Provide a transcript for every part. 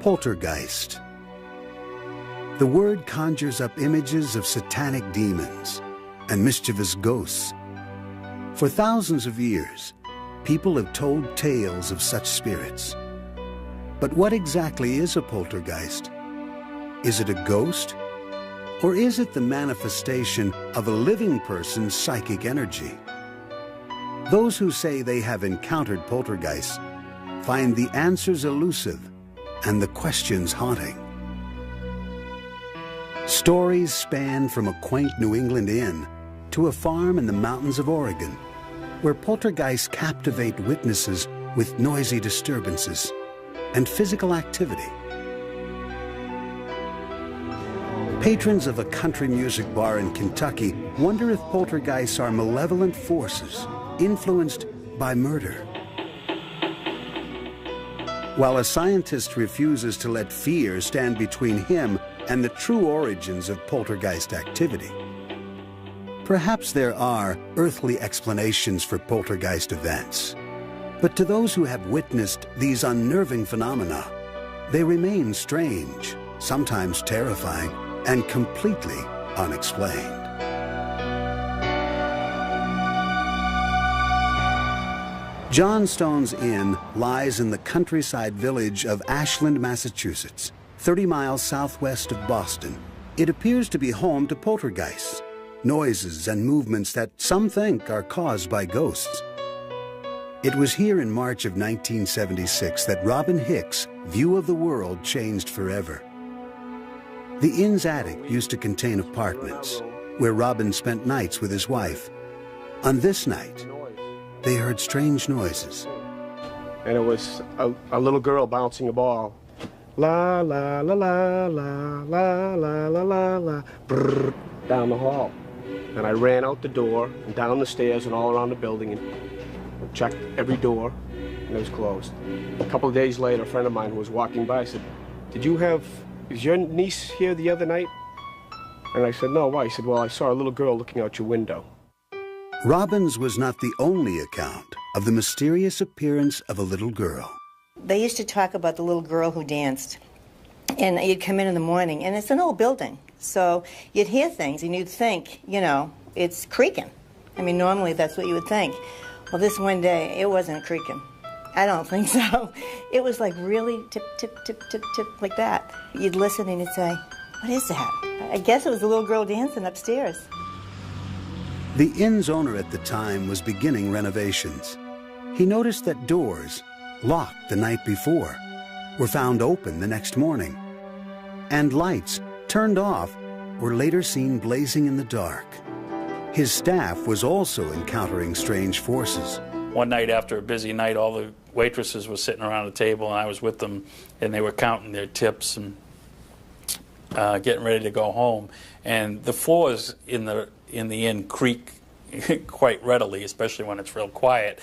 Poltergeist. The word conjures up images of satanic demons and mischievous ghosts. For thousands of years, people have told tales of such spirits. But what exactly is a poltergeist? Is it a ghost? Or is it the manifestation of a living person's psychic energy? Those who say they have encountered poltergeists find the answers elusive and the questions haunting. Stories span from a quaint New England inn to a farm in the mountains of Oregon, where poltergeists captivate witnesses with noisy disturbances and physical activity. Patrons of a country music bar in Kentucky wonder if poltergeists are malevolent forces influenced by murder. While a scientist refuses to let fear stand between him and the true origins of poltergeist activity. Perhaps there are earthly explanations for poltergeist events, but to those who have witnessed these unnerving phenomena, they remain strange, sometimes terrifying, and completely unexplained. Johnstone's Inn lies in the countryside village of Ashland, Massachusetts, 30 miles southwest of Boston. It appears to be home to poltergeists, noises and movements that some think are caused by ghosts. It was here in March of 1976 that Robin Hicks' view of the world changed forever. The inn's attic used to contain apartments where Robin spent nights with his wife. On this night, they heard strange noises. And it was a little girl bouncing a ball. La, la, la, la, la, la, la, la, la, la, brrr, down the hall. And I ran out the door and down the stairs and all around the building and checked every door, and it was closed. A couple of days later, a friend of mine who was walking by said, is your niece here the other night? And I said, no, why? He said, well, I saw a little girl looking out your window. Robbins was not the only account of the mysterious appearance of a little girl. They used to talk about the little girl who danced. And you'd come in the morning, and it's an old building. So you'd hear things, and you'd think, you know, it's creaking. I mean, normally that's what you would think. Well, this one day, it wasn't creaking. I don't think so. It was like really tip, tip, tip, tip, tip, like that. You'd listen, and you'd say, what is that? I guess it was a little girl dancing upstairs. The inn's owner at the time was beginning renovations. He noticed that doors, locked the night before, were found open the next morning, and lights, turned off, were later seen blazing in the dark. His staff was also encountering strange forces. One night after a busy night, all the waitresses were sitting around a table, and I was with them, and they were counting their tips and getting ready to go home. And the floors in the inn creak quite readily, especially when it's real quiet.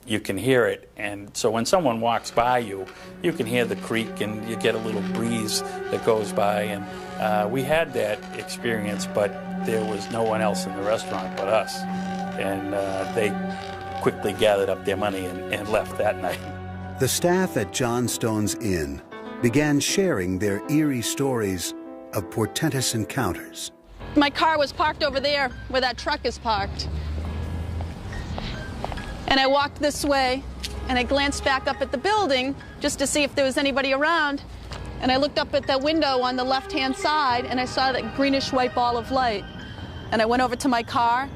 You can hear it, and so when someone walks by you, you can hear the creak, and you get a little breeze that goes by. And we had that experience, but there was no one else in the restaurant but us. And they quickly gathered up their money and left that night. The staff at Johnstone's Inn began sharing their eerie stories of portentous encounters. My car was parked over there where that truck is parked. And I walked this way, and I glanced back up at the building just to see if there was anybody around. And I looked up at the window on the left-hand side, and I saw that greenish-white ball of light. And I went over to my car,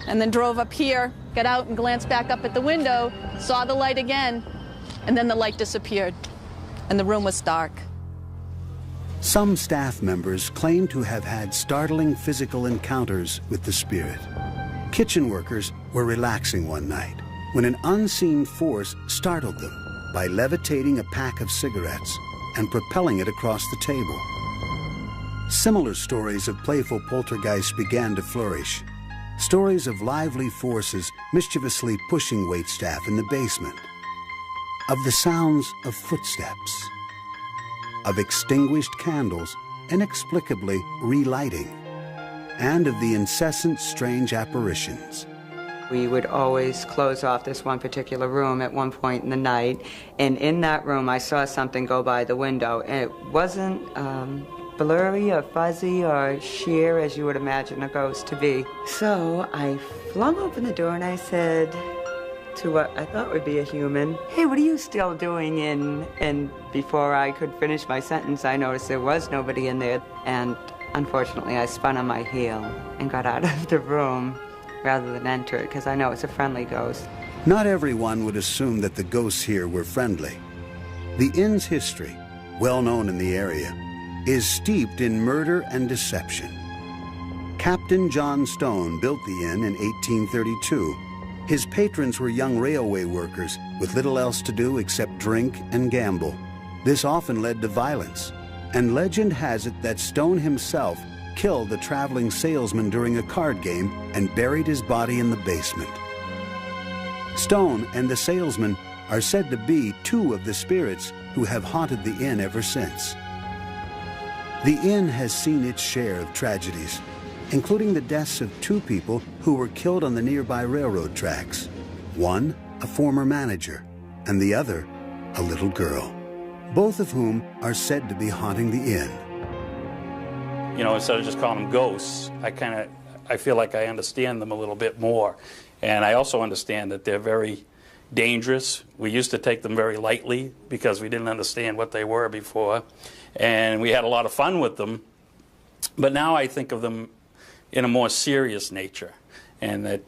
and then drove up here, got out and glanced back up at the window, saw the light again, and then the light disappeared, and the room was dark. Some staff members claim to have had startling physical encounters with the spirit. Kitchen workers were relaxing one night when an unseen force startled them by levitating a pack of cigarettes and propelling it across the table. Similar stories of playful poltergeists began to flourish. Stories of lively forces mischievously pushing waitstaff in the basement. Of the sounds of footsteps. Of extinguished candles inexplicably relighting. And of the incessant strange apparitions. We would always close off this one particular room at one point in the night, and in that room I saw something go by the window, and it wasn't blurry or fuzzy or sheer as you would imagine a ghost to be. So I flung open the door and I said to what I thought would be a human, "Hey, what are you still doing in?" And before I could finish my sentence, I noticed there was nobody in there, and unfortunately I spun on my heel and got out of the room rather than enter it, because I know it's a friendly ghost. Not everyone would assume that the ghosts here were friendly. The inn's history, well known in the area, is steeped in murder and deception. Captain John Stone built the inn in 1832. His patrons were young railway workers with little else to do except drink and gamble. This often led to violence, and legend has it that Stone himself killed the traveling salesman during a card game and buried his body in the basement. Stone and the salesman are said to be two of the spirits who have haunted the inn ever since. The inn has seen its share of tragedies, including the deaths of two people who were killed on the nearby railroad tracks. One, a former manager, and the other, a little girl, both of whom are said to be haunting the inn. You know, instead of just calling them ghosts, I feel like I understand them a little bit more. And I also understand that they're very dangerous. We used to take them very lightly because we didn't understand what they were before. And we had a lot of fun with them. But now I think of them in a more serious nature, and that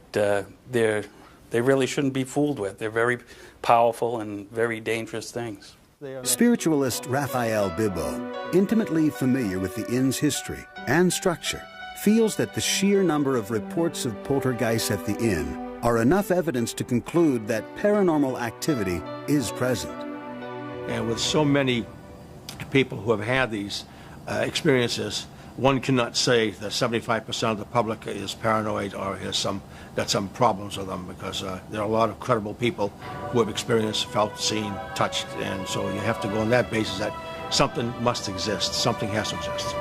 they really shouldn't be fooled with. They're very powerful and very dangerous things. Spiritualist Raphael Bibbo, intimately familiar with the inn's history and structure, feels that the sheer number of reports of poltergeists at the inn are enough evidence to conclude that paranormal activity is present. And with so many people who have had these experiences, one cannot say that 75% of the public is paranoid or has got some problems with them, because there are a lot of credible people who have experienced, felt, seen, touched, and so you have to go on that basis that something must exist, something has to exist.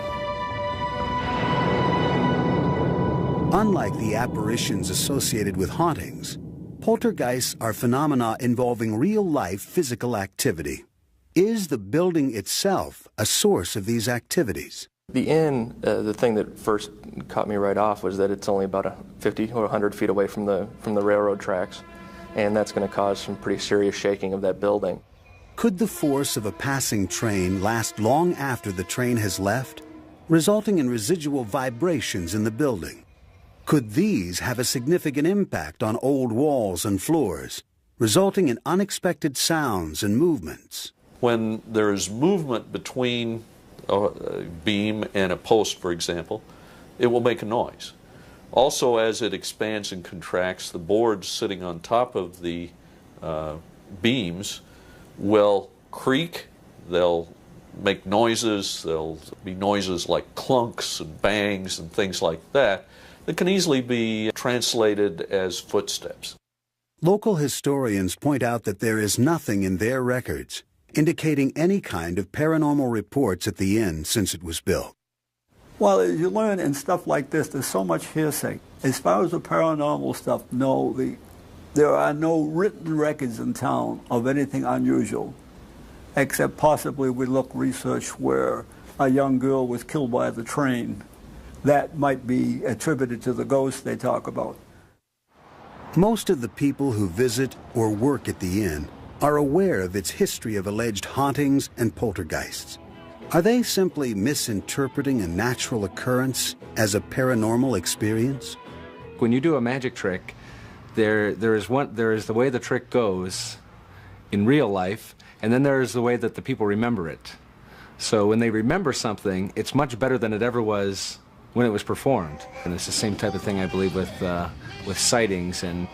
Unlike the apparitions associated with hauntings, poltergeists are phenomena involving real-life physical activity. Is the building itself a source of these activities? The inn, the thing that first caught me right off was that it's only about 50 or 100 feet away from the railroad tracks, and that's going to cause some pretty serious shaking of that building. Could the force of a passing train last long after the train has left, resulting in residual vibrations in the building? Could these have a significant impact on old walls and floors, resulting in unexpected sounds and movements? When there is movement between a beam and a post, for example, it will make a noise. Also, as it expands and contracts, the boards sitting on top of the beams will creak, they'll make noises, there'll be noises like clunks and bangs and things like that that can easily be translated as footsteps. Local historians point out that there is nothing in their records indicating any kind of paranormal reports at the inn since it was built. Well, as you learn in stuff like this, there's so much hearsay. As far as the paranormal stuff, no, there are no written records in town of anything unusual, except possibly we look research where a young girl was killed by the train. That might be attributed to the ghosts they talk about. Most of the people who visit or work at the inn are aware of its history of alleged hauntings and poltergeists. Are they simply misinterpreting a natural occurrence as a paranormal experience? When you do a magic trick, there is the way the trick goes in real life, and then there is the way that the people remember it. So when they remember something, it's much better than it ever was when it was performed. And it's the same type of thing, I believe, with sightings and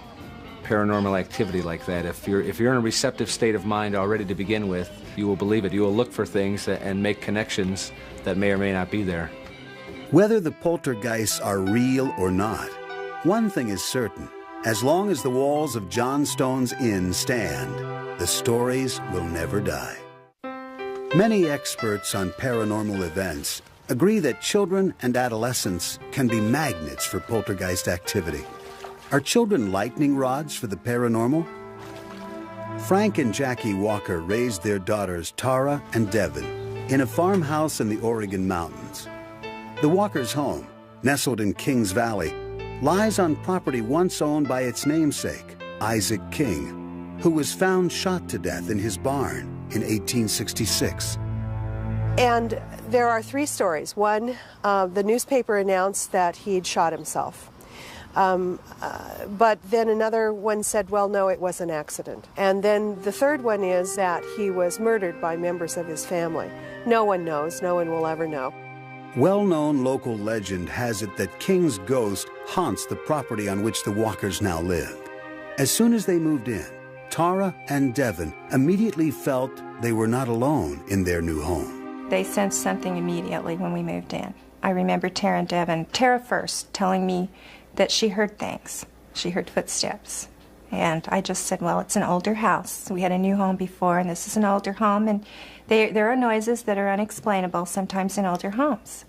paranormal activity like that. If you're in a receptive state of mind already to begin with, you will believe it. You will look for things and make connections that may or may not be there. Whether the poltergeists are real or not, one thing is certain. As long as the walls of John Stone's inn stand, the stories will never die. Many experts on paranormal events agree that children and adolescents can be magnets for poltergeist activity. Are children lightning rods for the paranormal? Frank and Jackie Walker raised their daughters Tara and Devin in a farmhouse in the Oregon mountains. The Walkers' home, nestled in Kings Valley, lies on property once owned by its namesake, Isaac King, who was found shot to death in his barn in 1866. And there are 3 stories. One, the newspaper announced that he'd shot himself. But then another one said, well, no, it was an accident. And then the third one is that he was murdered by members of his family. No one knows. No one will ever know. Well-known local legend has it that King's ghost haunts the property on which the Walkers now live. As soon as they moved in, Tara and Devin immediately felt they were not alone in their new home. They sensed something immediately when we moved in. I remember Tara and Devin, Tara first, telling me that she heard things. She heard footsteps. And I just said, well, it's an older house. We had a new home before, and this is an older home, and there are noises that are unexplainable sometimes in older homes.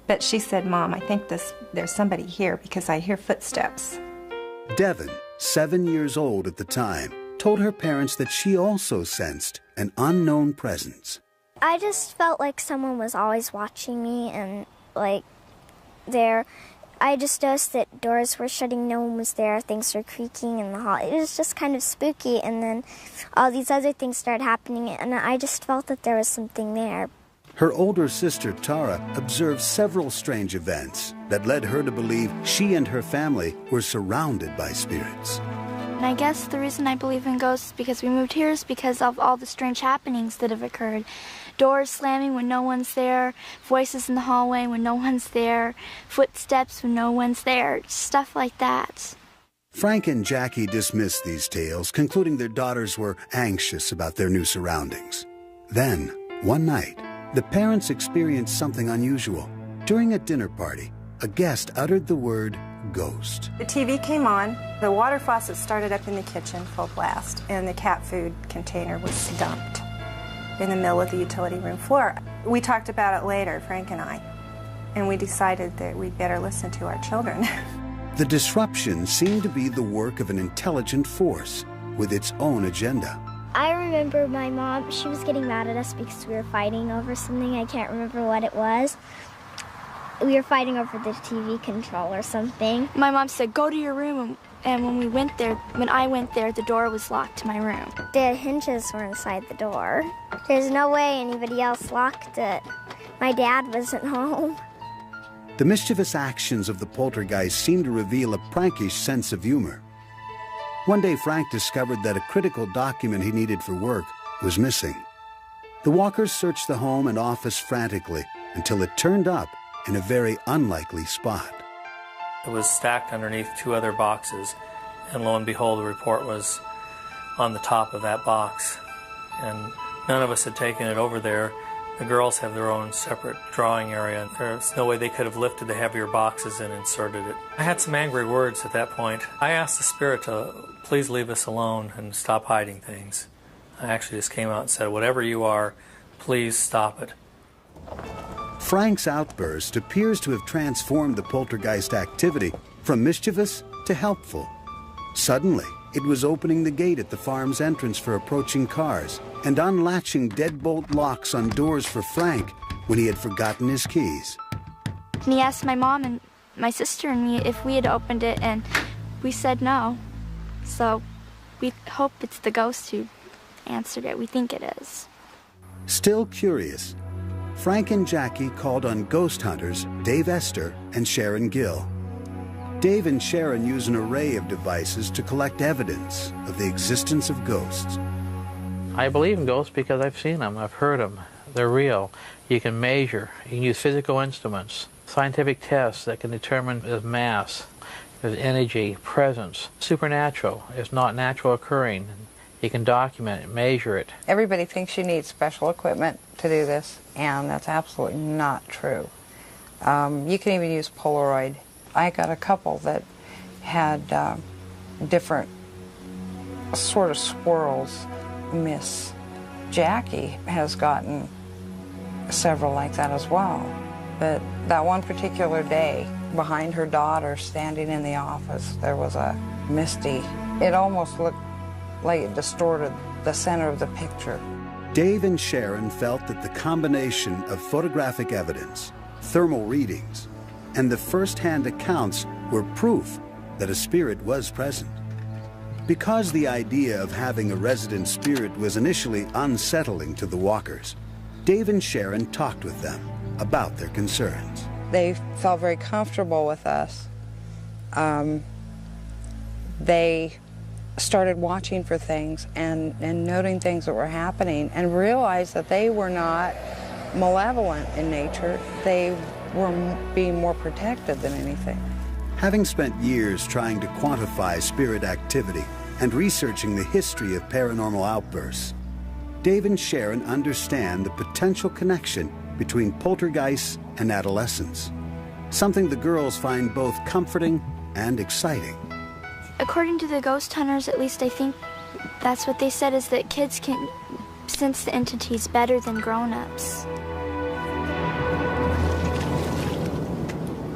But she said, Mom, I think there's somebody here because I hear footsteps. Devin, 7 years old at the time, told her parents that she also sensed an unknown presence. I just felt like someone was always watching me, and like I just noticed that doors were shutting, no one was there, things were creaking in the hall. It was just kind of spooky, and then all these other things started happening, and I just felt that there was something there. Her older sister, Tara, observed several strange events that led her to believe she and her family were surrounded by spirits. And I guess the reason I believe in ghosts because we moved here is because of all the strange happenings that have occurred. Doors slamming when no one's there, voices in the hallway when no one's there, footsteps when no one's there, stuff like that. Frank and Jackie dismissed these tales, concluding their daughters were anxious about their new surroundings. Then, one night, the parents experienced something unusual. During a dinner party, a guest uttered the word ghost. The TV came on, the water faucet started up in the kitchen full blast, and the cat food container was dumped in the middle of the utility room floor. We talked about it later, Frank and I, and we decided that we'd better listen to our children. The disruption seemed to be the work of an intelligent force with its own agenda. I remember my mom, she was getting mad at us because we were fighting over something. I can't remember what it was. We were fighting over the TV control or something. My mom said, go to your room, and when I went there, the door was locked to my room. The hinges were inside the door. There's no way anybody else locked it. My dad wasn't home. The mischievous actions of the poltergeist seemed to reveal a prankish sense of humor. One day, Frank discovered that a critical document he needed for work was missing. The Walkers searched the home and office frantically until it turned up in a very unlikely spot. It was stacked underneath 2 other boxes, and lo and behold, the report was on the top of that box. And none of us had taken it over there. The girls have their own separate drawing area. There's no way they could have lifted the heavier boxes and inserted it. I had some angry words at that point. I asked the spirit to please leave us alone and stop hiding things. I actually just came out and said, whatever you are, please stop it. Frank's outburst appears to have transformed the poltergeist activity from mischievous to helpful. Suddenly, it was opening the gate at the farm's entrance for approaching cars and unlatching deadbolt locks on doors for Frank when he had forgotten his keys. And he asked my mom and my sister and me if we had opened it, and we said no. So we hope it's the ghost who answered it. We think it is. Still curious, Frank and Jackie called on ghost hunters Dave Esther and Sharon Gill. Dave and Sharon use an array of devices to collect evidence of the existence of ghosts. I believe in ghosts because I've seen them, I've heard them. They're real. You can measure, you can use physical instruments, scientific tests that can determine there's mass, there's energy, presence. Supernatural is not natural occurring. You can document it, measure it. Everybody thinks you need special equipment to do this, and that's absolutely not true. You can even use Polaroid. I got a couple that had different sort of swirls. Miss Jackie has gotten several like that as well. But that one particular day, behind her daughter standing in the office. There was a misty, it almost looked like it distorted the center of the picture. Dave and Sharon felt that the combination of photographic evidence, thermal readings, and the first-hand accounts were proof that a spirit was present. Because the idea of having a resident spirit was initially unsettling to the walkers, Dave and Sharon talked with them about their concerns. They felt very comfortable with us. They started watching for things and noting things that were happening and realized that they were not malevolent in nature. They were being more protected than anything. Having spent years trying to quantify spirit activity and researching the history of paranormal outbursts, Dave and Sharon understand the potential connection between poltergeists and adolescence, something the girls find both comforting and exciting. According to the ghost hunters, at least I think that's what they said, is that kids can sense the entities better than grown-ups.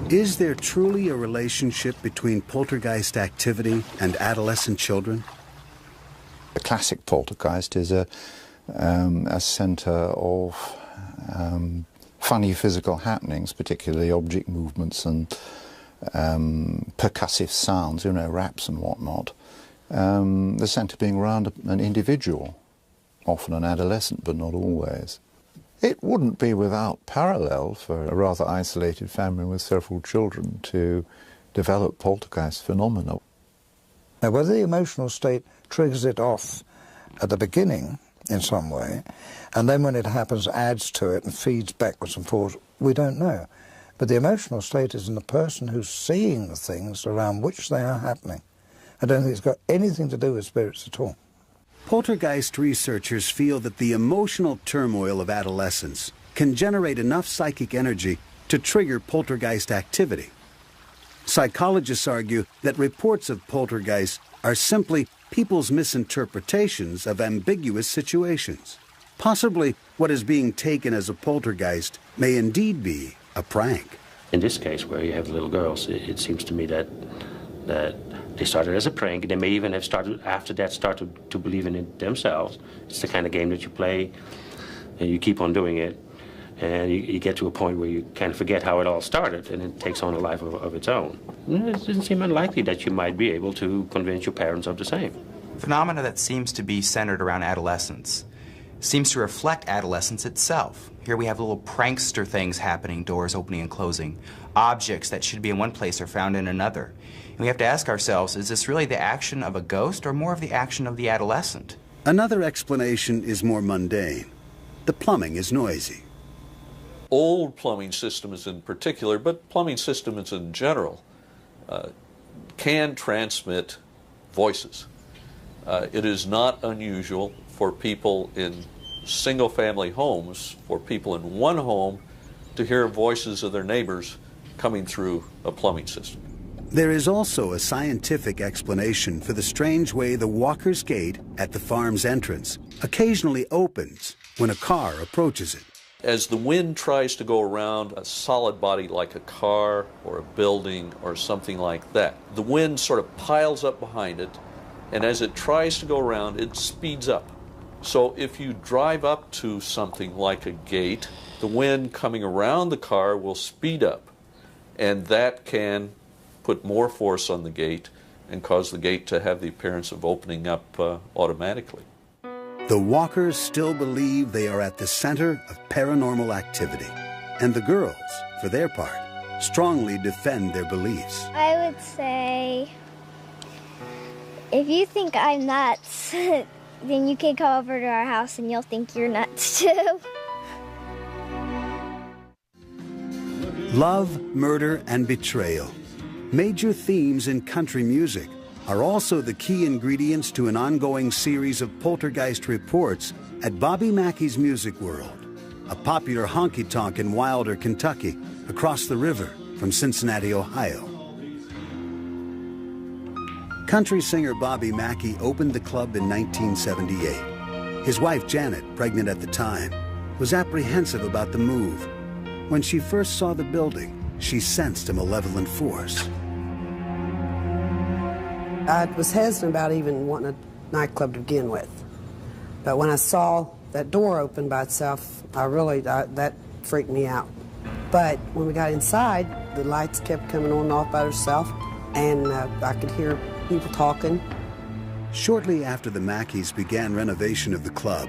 Is there truly a relationship between poltergeist activity and adolescent children? The classic poltergeist is a center of funny physical happenings, particularly object movements and percussive sounds, you know, raps and whatnot. The center being around an individual, often an adolescent, but not always. It wouldn't be without parallel for a rather isolated family with several children to develop poltergeist phenomena. Now, whether the emotional state triggers it off at the beginning in some way, and then when it happens adds to it and feeds backwards and forwards, we don't know. But the emotional state is in the person who's seeing the things around which they are happening. I don't think it's got anything to do with spirits at all. Poltergeist researchers feel that the emotional turmoil of adolescence can generate enough psychic energy to trigger poltergeist activity. Psychologists argue that reports of poltergeists are simply people's misinterpretations of ambiguous situations. Possibly what is being taken as a poltergeist may indeed be a prank. In this case, where you have little girls, it seems to me that they started as a prank. They may even have started to believe in it themselves. It's the kind of game that you play, and you keep on doing it, and you get to a point where you kind of forget how it all started, and it takes on a life of its own. It doesn't seem unlikely that you might be able to convince your parents of the same. Phenomena that seems to be centered around adolescence seems to reflect adolescence itself. Here we have little prankster things happening, doors opening and closing. Objects that should be in one place are found in another. And we have to ask ourselves, is this really the action of a ghost or more of the action of the adolescent? Another explanation is more mundane. The plumbing is noisy. Old plumbing systems in particular, but plumbing systems in general, can transmit voices. It is not unusual for people in single-family homes, for people in one home, to hear voices of their neighbors coming through a plumbing system. There is also a scientific explanation for the strange way the Walker's Gate at the farm's entrance occasionally opens when a car approaches it. As the wind tries to go around a solid body like a car or a building or something like that, the wind sort of piles up behind it, and as it tries to go around, it speeds up. So if you drive up to something like a gate, the wind coming around the car will speed up, and that can put more force on the gate and cause the gate to have the appearance of opening up automatically. The Walkers still believe they are at the center of paranormal activity, and the girls, for their part, strongly defend their beliefs. I would say, if you think I'm nuts, then you can come over to our house and you'll think you're nuts too. Love, murder, and betrayal, major themes in country music, are also the key ingredients to an ongoing series of poltergeist reports at Bobby Mackey's Music World, a popular honky-tonk in Wilder, Kentucky, across the river from Cincinnati, Ohio. Country singer Bobby Mackey opened the club in 1978. His wife, Janet, pregnant at the time, was apprehensive about the move. When she first saw the building, she sensed a malevolent force. I was hesitant about even wanting a nightclub to begin with. But when I saw that door open by itself, that freaked me out. But when we got inside, the lights kept coming on and off by themselves, and I could hear people talking. Shortly after the Mackeys began renovation of the club,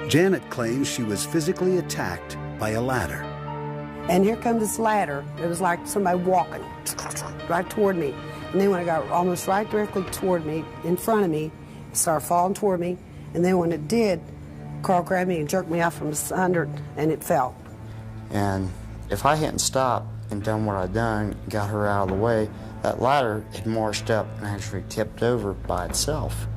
Janet claims she was physically attacked by a ladder. And here comes this ladder. It was like somebody walking right toward me. And then when it got almost right directly toward me, in front of me, it started falling toward me. And then when it did, Carl grabbed me and jerked me out from under it, and it fell. And if I hadn't stopped and done what I'd done, got her out of the way, that ladder had marched up and actually tipped over by itself.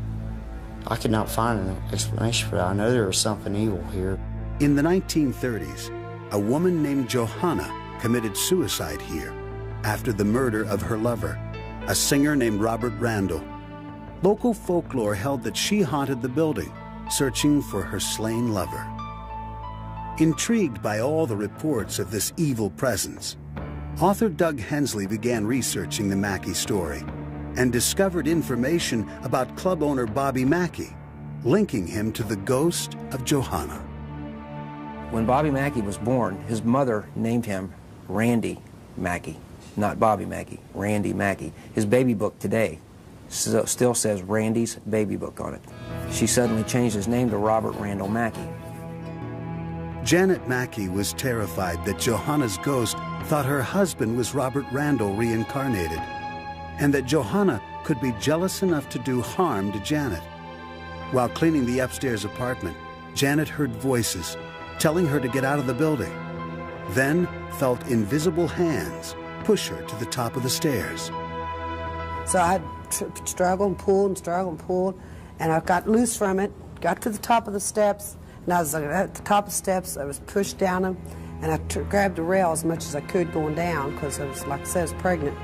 I could not find an explanation for that. I know there was something evil here. In the 1930s, a woman named Johanna committed suicide here after the murder of her lover, a singer named Robert Randall. Local folklore held that she haunted the building, searching for her slain lover. Intrigued by all the reports of this evil presence, author Doug Hensley began researching the Mackey story and discovered information about club owner Bobby Mackey, linking him to the ghost of Johanna. When Bobby Mackey was born, his mother named him Randy Mackey, not Bobby Mackey, Randy Mackey. His baby book today still says Randy's baby book on it. She suddenly changed his name to Robert Randall Mackey. Janet Mackey was terrified that Johanna's ghost thought her husband was Robert Randall reincarnated, and that Johanna could be jealous enough to do harm to Janet. While cleaning the upstairs apartment, Janet heard voices telling her to get out of the building, then felt invisible hands push her to the top of the stairs. So I struggled and pulled, and I got loose from it, got to the top of the steps, and I was at the top of the steps. I was pushed down them, and I grabbed the rail as much as I could going down, because I was, like I said, I was pregnant.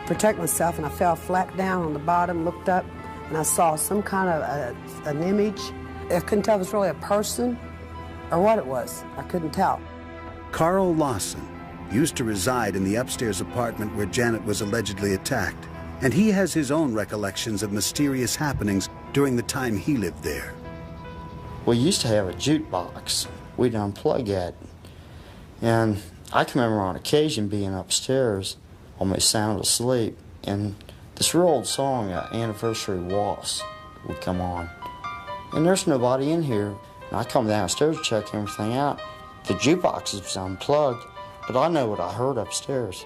Protect myself, and I fell flat down on the bottom, looked up, and I saw some kind of an image. I couldn't tell if it was really a person or what it was. I couldn't tell. Carl Lawson used to reside in the upstairs apartment where Janet was allegedly attacked, and he has his own recollections of mysterious happenings during the time he lived there. We used to have a jukebox. We'd unplug it. And I can remember on occasion being upstairs, almost sound asleep, and this real old song, Anniversary Waltz, would come on. And there's nobody in here. And I come downstairs to check everything out. The jukebox was unplugged, but I know what I heard upstairs.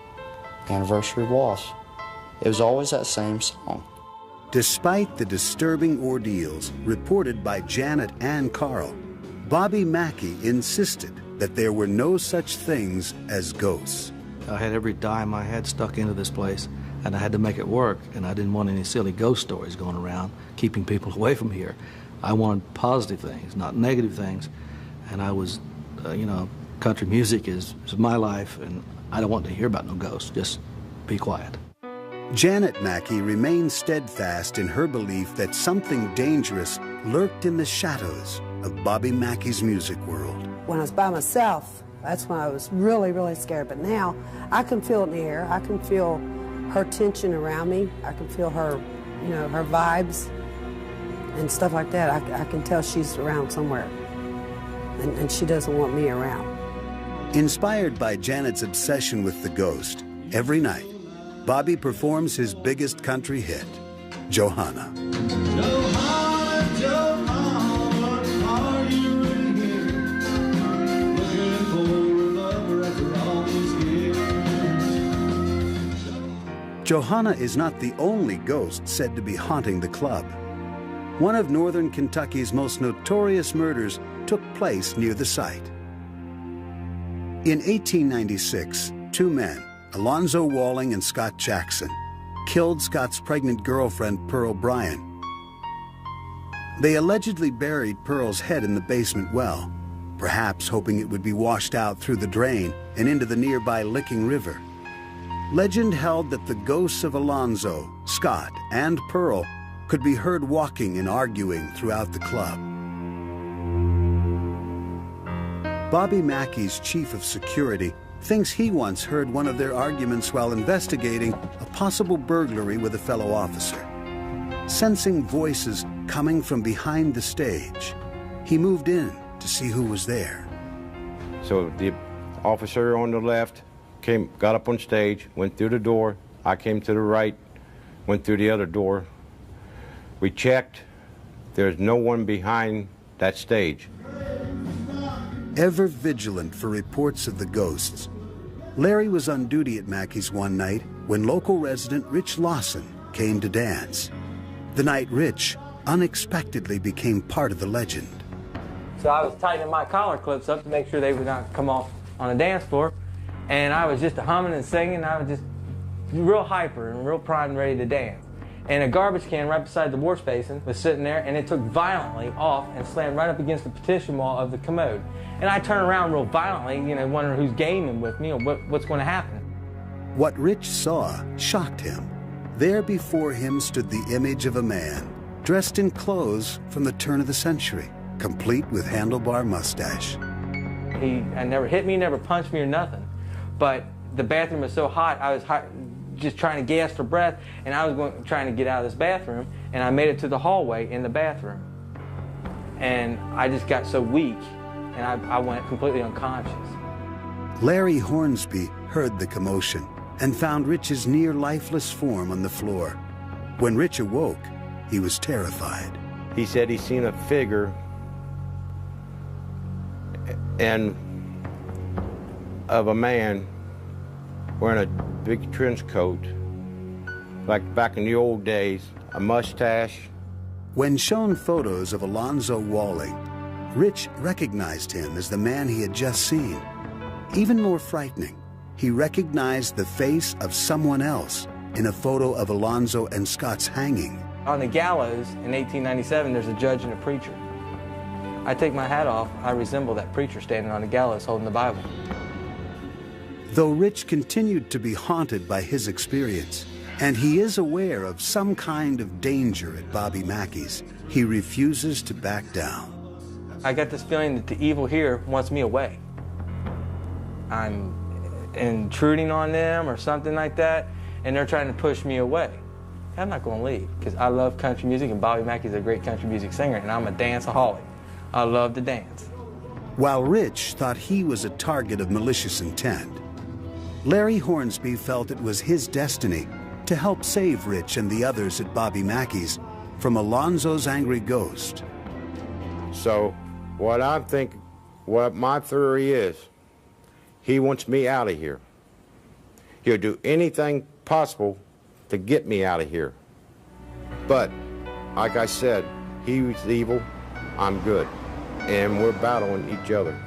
Anniversary Waltz. It was always that same song. Despite the disturbing ordeals reported by Janet and Carl, Bobby Mackey insisted that there were no such things as ghosts. I had every dime I had stuck into this place, and I had to make it work, and I didn't want any silly ghost stories going around, keeping people away from here. I wanted positive things, not negative things, and I was, country music is my life, and I don't want to hear about no ghosts. Just be quiet. Janet Mackey remained steadfast in her belief that something dangerous lurked in the shadows of Bobby Mackey's music world. When I was by myself, that's when I was really, really scared. But now, I can feel it in the air. I can feel her tension around me. I can feel her, her vibes and stuff like that. I can tell she's around somewhere, and she doesn't want me around. Inspired by Janet's obsession with the ghost, every night, Bobby performs his biggest country hit, Johanna. Johanna, Johanna, are you in here? Looking for a lover after all these years. Johanna is not the only ghost said to be haunting the club. One of northern Kentucky's most notorious murders took place near the site. In 1896, two men, Alonzo Walling and Scott Jackson, killed Scott's pregnant girlfriend, Pearl Bryan. They allegedly buried Pearl's head in the basement well, perhaps hoping it would be washed out through the drain and into the nearby Licking River. Legend held that the ghosts of Alonzo, Scott, and Pearl could be heard walking and arguing throughout the club. Bobby Mackey's chief of security thinks he once heard one of their arguments while investigating a possible burglary with a fellow officer. Sensing voices coming from behind the stage, he moved in to see who was there. So the officer on the left got up on stage, went through the door. I came to the right, went through the other door. We checked. There's no one behind that stage. Ever vigilant for reports of the ghosts, Larry was on duty at Mackey's one night when local resident Rich Lawson came to dance. The night Rich unexpectedly became part of the legend. So I was tightening my collar clips up to make sure they would not come off on the dance floor. And I was just humming and singing, and I was just real hyper and real primed and ready to dance. And a garbage can right beside the wash basin was sitting there, and it took violently off and slammed right up against the partition wall of the commode. And I turned around real violently, you know, wondering who's gaming with me or what's going to happen. What Rich saw shocked him. There before him stood the image of a man dressed in clothes from the turn of the century, complete with handlebar mustache. He never hit me, never punched me or nothing. But the bathroom was so hot, I was just trying to gasp for breath, and I was trying to get out of this bathroom, and I made it to the hallway in the bathroom. And I just got so weak, and I went completely unconscious. Larry Hornsby heard the commotion and found Rich's near lifeless form on the floor. When Rich awoke, he was terrified. He said he seen a figure and of a man wearing a big trench coat, like back in the old days, a mustache. When shown photos of Alonzo Walling, Rich recognized him as the man he had just seen. Even more frightening, he recognized the face of someone else in a photo of Alonzo and Scott's hanging. On the gallows in 1897, there's a judge and a preacher. I take my hat off, I resemble that preacher standing on the gallows holding the Bible. Though Rich continued to be haunted by his experience, and he is aware of some kind of danger at Bobby Mackey's, he refuses to back down. I got this feeling that the evil here wants me away. I'm intruding on them or something like that, and they're trying to push me away. I'm not going to leave, because I love country music, and Bobby Mackey's a great country music singer, and I'm a danceaholic. I love to dance. While Rich thought he was a target of malicious intent, Larry Hornsby felt it was his destiny to help save Rich and the others at Bobby Mackey's from Alonzo's angry ghost. So what I'm thinking, what my theory is, he wants me out of here. He'll do anything possible to get me out of here. But, like I said, he's evil, I'm good, and we're battling each other.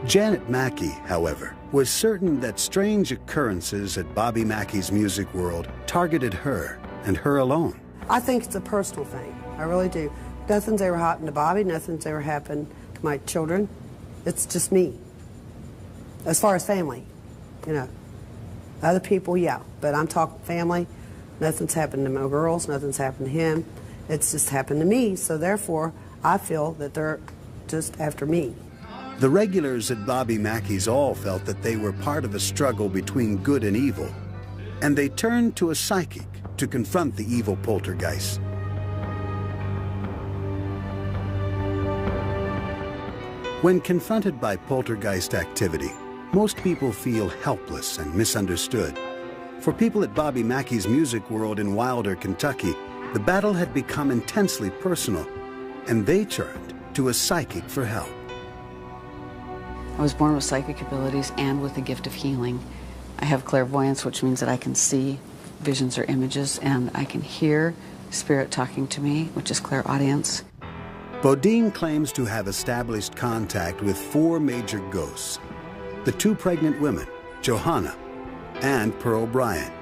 Janet Mackey, however, was certain that strange occurrences at Bobby Mackey's music world targeted her and her alone. I think it's a personal thing. I really do. Nothing's ever happened to Bobby. Nothing's ever happened to my children. It's just me. As far as family, you know. Other people, yeah. But I'm talking family. Nothing's happened to my girls. Nothing's happened to him. It's just happened to me. So therefore, I feel that they're just after me. The regulars at Bobby Mackey's all felt that they were part of a struggle between good and evil, and they turned to a psychic to confront the evil poltergeist. When confronted by poltergeist activity, most people feel helpless and misunderstood. For people at Bobby Mackey's music world in Wilder, Kentucky, the battle had become intensely personal, and they turned to a psychic for help. I was born with psychic abilities and with the gift of healing. I have clairvoyance, which means that I can see visions or images, and I can hear spirit talking to me, which is clairaudience. Bodine claims to have established contact with 4 major ghosts: the 2 pregnant women, Johanna and Pearl Bryant,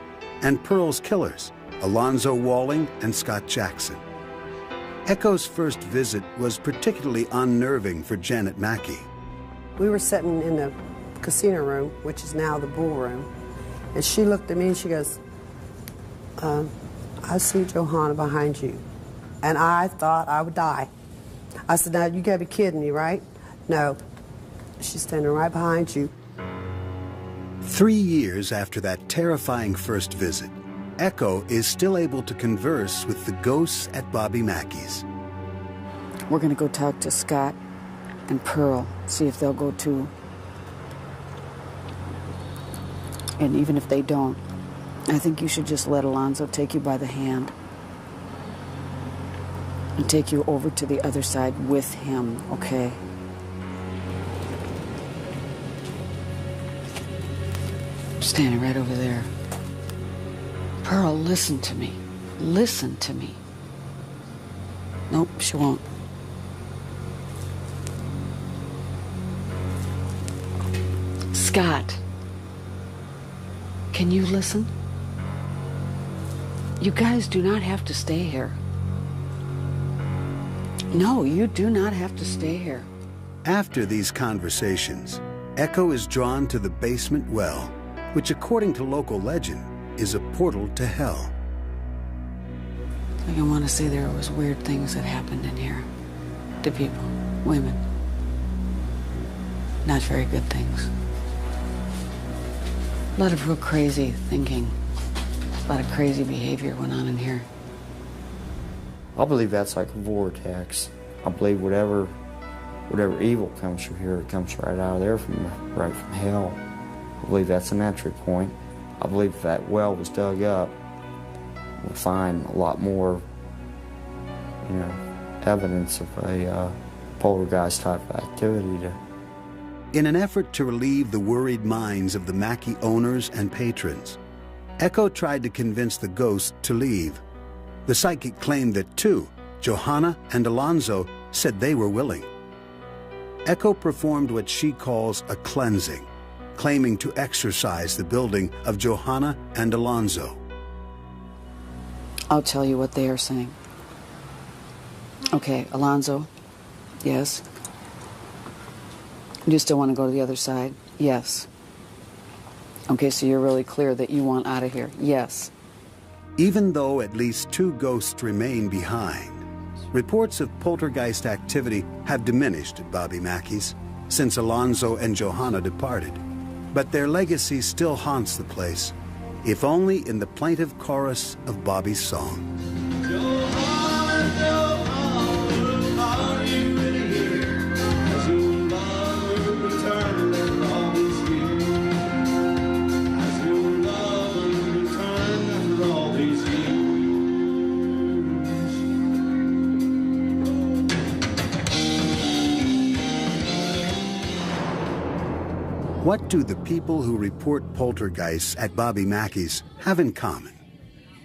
and Pearl's killers, Alonzo Walling and Scott Jackson. Echo's first visit was particularly unnerving for Janet Mackey. We were sitting in the casino room, which is now the Bull Room, and she looked at me and she goes, I see Johanna behind you. And I thought I would die. I said, now you gotta be kidding me, right? No. She's standing right behind you. 3 years after that terrifying first visit, Echo is still able to converse with the ghosts at Bobby Mackey's. We're going to go talk to Scott and Pearl, see if they'll go too. And even if they don't, I think you should just let Alonzo take you by the hand and take you over to the other side with him, okay? Standing right over there. Pearl, listen to me. Listen to me. Nope, she won't. Scott, can you listen? You guys do not have to stay here. No, you do not have to stay here. After these conversations, Echo is drawn to the basement well, which according to local legend is a portal to hell. I want to say there was weird things that happened in here to people, women. Not very good things. A lot of real crazy thinking. A lot of crazy behavior went on in here. I believe that's like a vortex. I believe whatever evil comes through here, it comes right out of there right from hell. I believe that's an entry point. I believe if that well was dug up, we'll find a lot more, evidence of a poltergeist type of activity. In an effort to relieve the worried minds of the Mackey owners and patrons, Echo tried to convince the ghost to leave. The psychic claimed that two, Johanna and Alonzo, said they were willing. Echo performed what she calls a cleansing, claiming to exorcise the building of Johanna and Alonzo. I'll tell you what they are saying. Okay, Alonzo, yes. Do you still want to go to the other side? Yes. Okay, so you're really clear that you want out of here? Yes. Even though at least two ghosts remain behind, reports of poltergeist activity have diminished at Bobby Mackey's since Alonzo and Johanna departed. But their legacy still haunts the place, if only in the plaintive chorus of Bobby's song. What do the people who report poltergeists at Bobby Mackey's have in common?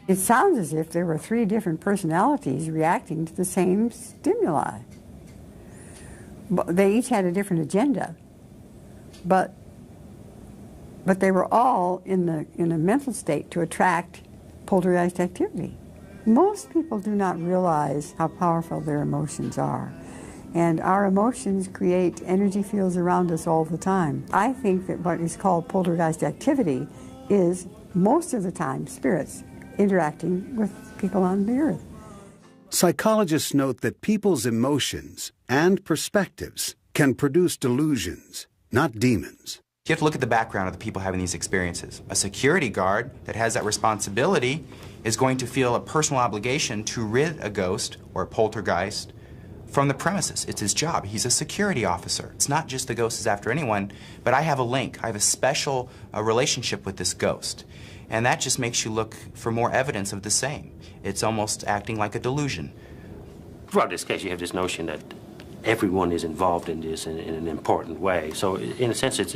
It sounds as if there were 3 different personalities reacting to the same stimuli. But they each had a different agenda, but they were all in a mental state to attract poltergeist activity. Most people do not realize how powerful their emotions are. And our emotions create energy fields around us all the time. I think that what is called poltergeist activity is, most of the time, spirits interacting with people on the earth. Psychologists note that people's emotions and perspectives can produce delusions, not demons. You have to look at the background of the people having these experiences. A security guard that has that responsibility is going to feel a personal obligation to rid a ghost or a poltergeist from the premises. It's his job. He's a security officer. It's not just the ghost is after anyone, but I have a link. I have a special relationship with this ghost. And that just makes you look for more evidence of the same. It's almost acting like a delusion. Throughout this case, you have this notion that everyone is involved in this in an important way. So in a sense, it's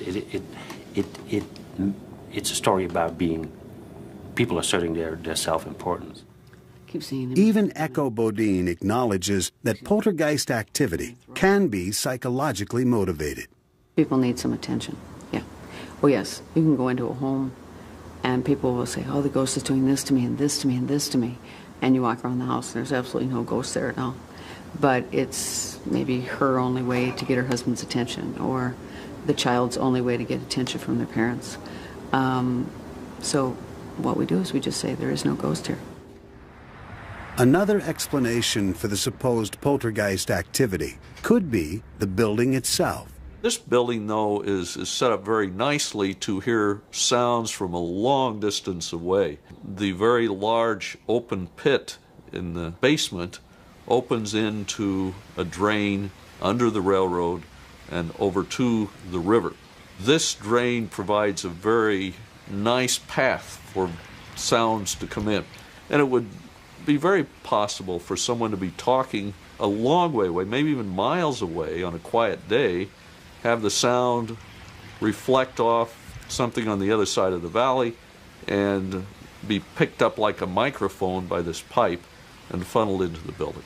a story about people asserting their self-importance. Keep seeing him. Even Echo Bodine acknowledges that poltergeist activity can be psychologically motivated. People need some attention, yeah. Oh yes, you can go into a home and people will say, oh, the ghost is doing this to me and this to me and this to me. And you walk around the house and there's absolutely no ghost there at all. But it's maybe her only way to get her husband's attention, or the child's only way to get attention from their parents. So what we do is we just say there is no ghost here. Another explanation for the supposed poltergeist activity could be the building itself. This building, though, is set up very nicely to hear sounds from a long distance away. The very large open pit in the basement opens into a drain under the railroad and over to the river. This drain provides a very nice path for sounds to come in, and it would be very possible for someone to be talking a long way away, maybe even miles away on a quiet day, have the sound reflect off something on the other side of the valley and be picked up like a microphone by this pipe and funneled into the building.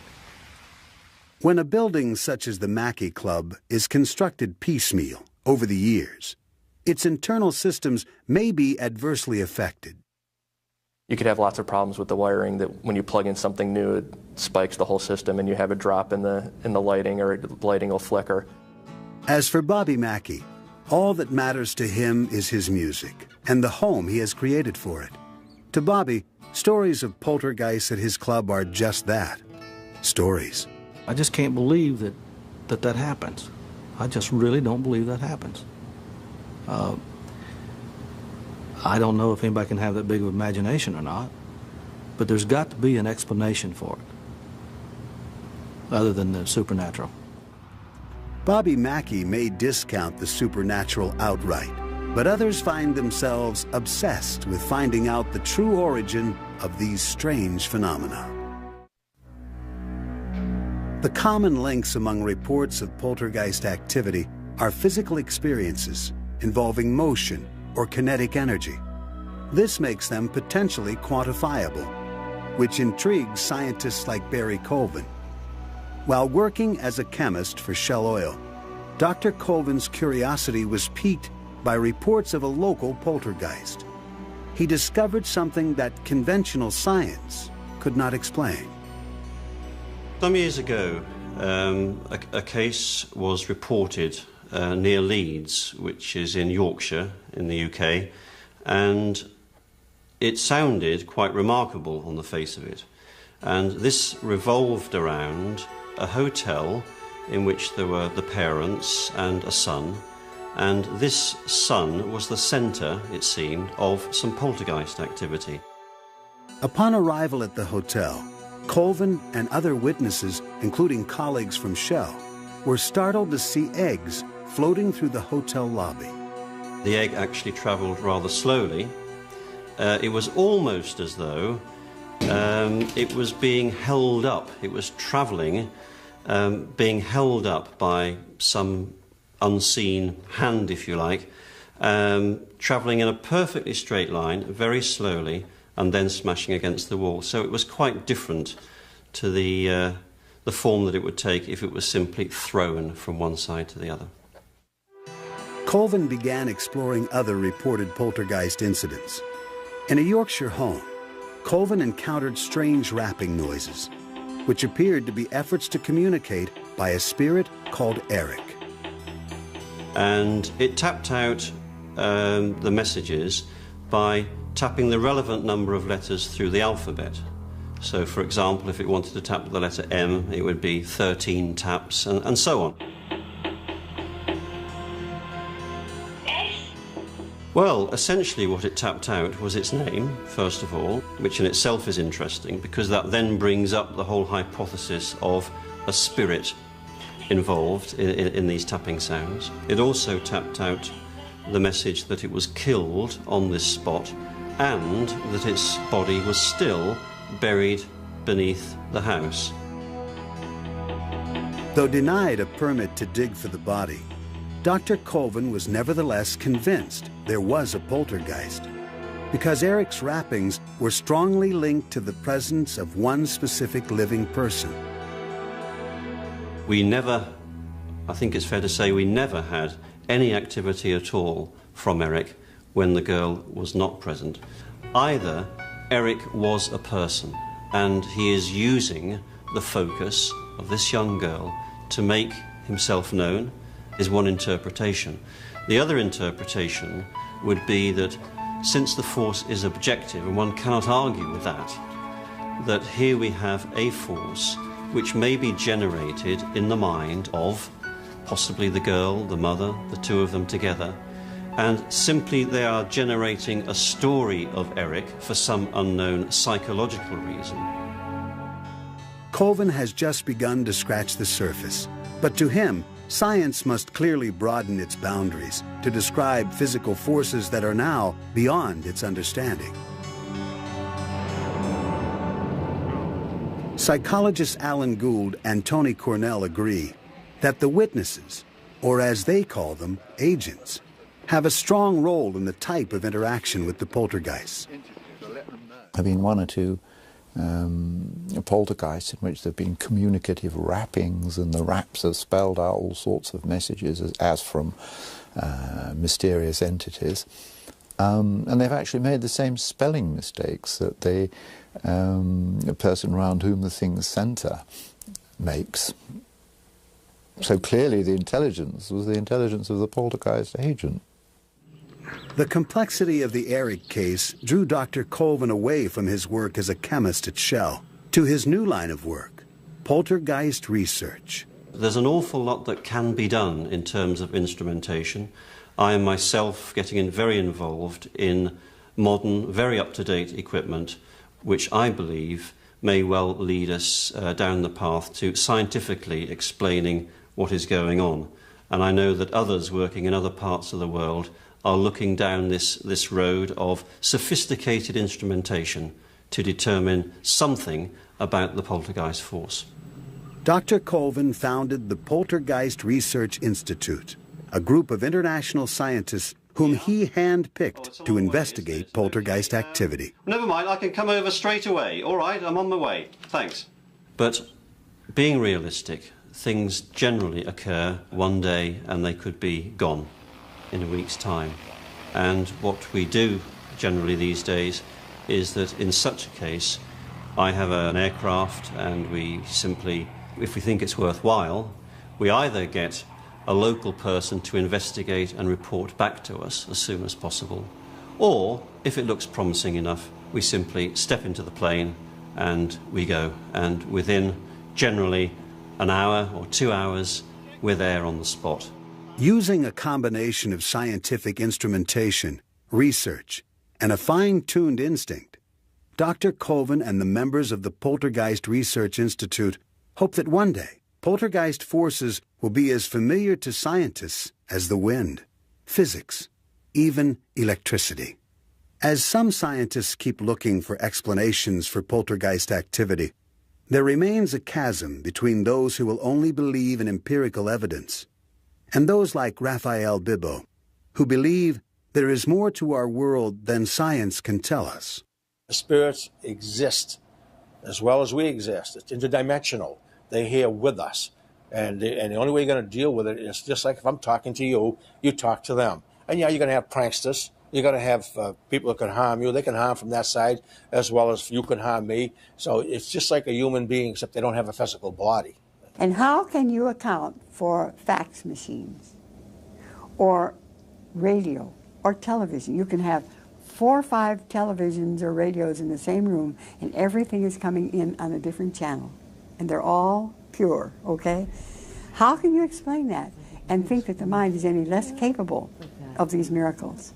When a building such as the Mackey Club is constructed piecemeal over the years, its internal systems may be adversely affected. You could have lots of problems with the wiring that when you plug in something new, it spikes the whole system and you have a drop in the lighting, or the lighting will flicker. As for Bobby Mackey, all that matters to him is his music and the home he has created for it. To Bobby, stories of poltergeists at his club are just that, stories. I just can't believe that happens. I just really don't believe that happens. I don't know if anybody can have that big of imagination or not, but there's got to be an explanation for it, other than the supernatural. Bobby Mackey may discount the supernatural outright, but others find themselves obsessed with finding out the true origin of these strange phenomena. The common links among reports of poltergeist activity are physical experiences involving motion or kinetic energy. This makes them potentially quantifiable, which intrigues scientists like Barry Colvin. While working as a chemist for Shell Oil, Dr. Colvin's curiosity was piqued by reports of a local poltergeist. He discovered something that conventional science could not explain. Some years ago, a case was reported near Leeds, which is in Yorkshire in the UK, and it sounded quite remarkable on the face of it. And this revolved around a hotel in which there were the parents and a son, and this son was the centre, it seemed, of some poltergeist activity. Upon arrival at the hotel, Colvin and other witnesses, including colleagues from Shell, were startled to see eggs floating through the hotel lobby. The egg actually travelled rather slowly. It was almost as though it was being held up. It was travelling, being held up by some unseen hand, if you like, travelling in a perfectly straight line, very slowly, and then smashing against the wall. So it was quite different to the form that it would take if it was simply thrown from one side to the other. Colvin began exploring other reported poltergeist incidents. In a Yorkshire home, Colvin encountered strange rapping noises, which appeared to be efforts to communicate by a spirit called Eric. And it tapped out the messages by tapping the relevant number of letters through the alphabet. So, for example, if it wanted to tap the letter M, it would be 13 taps, and so on. Well, essentially what it tapped out was its name, first of all, which in itself is interesting, because that then brings up the whole hypothesis of a spirit involved in these tapping sounds. It also tapped out the message that it was killed on this spot and that its body was still buried beneath the house. Though denied a permit to dig for the body, Dr. Colvin was nevertheless convinced there was a poltergeist, because Eric's rappings were strongly linked to the presence of one specific living person. We never, I think it's fair to say, we never had any activity at all from Eric when the girl was not present. Either Eric was a person and he is using the focus of this young girl to make himself known, is one interpretation. The other interpretation would be that since the force is objective and one cannot argue with that, that here we have a force which may be generated in the mind of possibly the girl, the mother, the two of them together, and simply they are generating a story of Eric for some unknown psychological reason. Colvin has just begun to scratch the surface, but to him, science must clearly broaden its boundaries to describe physical forces that are now beyond its understanding. Psychologists Alan Gould and Tony Cornell agree that the witnesses, or as they call them, agents, have a strong role in the type of interaction with the poltergeists. There have been one or two poltergeists in which there have been communicative rappings, and the raps have spelled out all sorts of messages as from mysterious entities. And they've actually made the same spelling mistakes that the person around whom the thing's centre makes. So clearly the intelligence was the intelligence of the poltergeist agent. The complexity of the Eric case drew Dr. Colvin away from his work as a chemist at Shell to his new line of work, poltergeist research. There's an awful lot that can be done in terms of instrumentation. I am myself getting very involved in modern, very up-to-date equipment, which I believe may well lead us down the path to scientifically explaining what is going on. And I know that others working in other parts of the world are looking down this road of sophisticated instrumentation to determine something about the poltergeist force. Dr. Colvin founded the Poltergeist Research Institute, a group of international scientists whom he hand-picked to investigate poltergeist activity. Never mind, I can come over straight away. All right, I'm on my way. Thanks. But being realistic, things generally occur one day and they could be gone in a week's time. And what we do generally these days is that in such a case, I have an aircraft and we simply, if we think it's worthwhile, we either get a local person to investigate and report back to us as soon as possible, or if it looks promising enough, we simply step into the plane and we go. And within generally an hour or 2 hours, we're there on the spot. Using a combination of scientific instrumentation, research, and a fine-tuned instinct, Dr. Colvin and the members of the Poltergeist Research Institute hope that one day poltergeist forces will be as familiar to scientists as the wind, physics, even electricity. As some scientists keep looking for explanations for poltergeist activity, there remains a chasm between those who will only believe in empirical evidence and those like Raphael Bibbo, who believe there is more to our world than science can tell us. Spirits exist as well as we exist. It's interdimensional. They're here with us. And the only way you're going to deal with it is just like if I'm talking to you, you talk to them. And yeah, you're going to have pranksters. You're going to have people that can harm you. They can harm from that side as well as you can harm me. So it's just like a human being, except they don't have a physical body. And how can you account for fax machines or radio or television? You can have 4 or 5 televisions or radios in the same room and everything is coming in on a different channel. And they're all pure, okay? How can you explain that and think that the mind is any less capable of these miracles?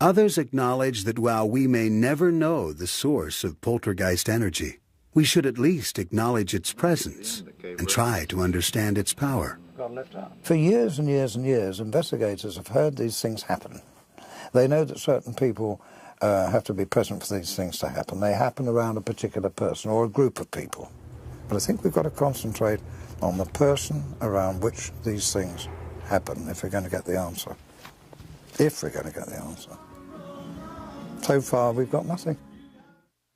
Others acknowledge that while we may never know the source of poltergeist energy, we should at least acknowledge its presence and try to understand its power. For years and years and years, investigators have heard these things happen. They know that certain people have to be present for these things to happen. They happen around a particular person or a group of people. But I think we've got to concentrate on the person around which these things happen if we're going to get the answer. If we're going to get the answer. So far, we've got nothing.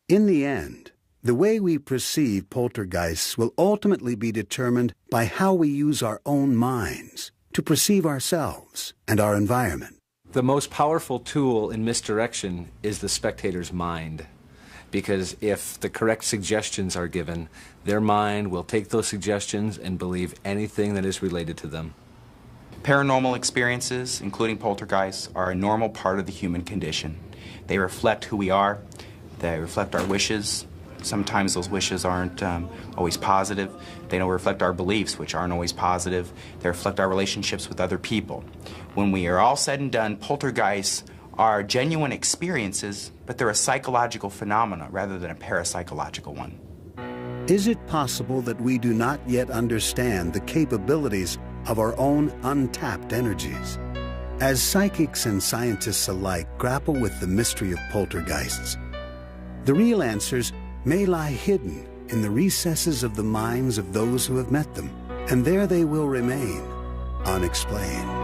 In the end, the way we perceive poltergeists will ultimately be determined by how we use our own minds to perceive ourselves and our environment. The most powerful tool in misdirection is the spectator's mind, because if the correct suggestions are given, their mind will take those suggestions and believe anything that is related to them. Paranormal experiences, including poltergeists, are a normal part of the human condition. They reflect who we are, they reflect our wishes, Sometimes those wishes aren't always positive. They don't reflect our beliefs, which aren't always positive. They reflect our relationships with other people. When we are all said and done, poltergeists are genuine experiences, but they're a psychological phenomena rather than a parapsychological one. Is it possible that we do not yet understand the capabilities of our own untapped energies? As psychics and scientists alike grapple with the mystery of poltergeists, the real answers may lie hidden in the recesses of the minds of those who have met them, and there they will remain, unexplained.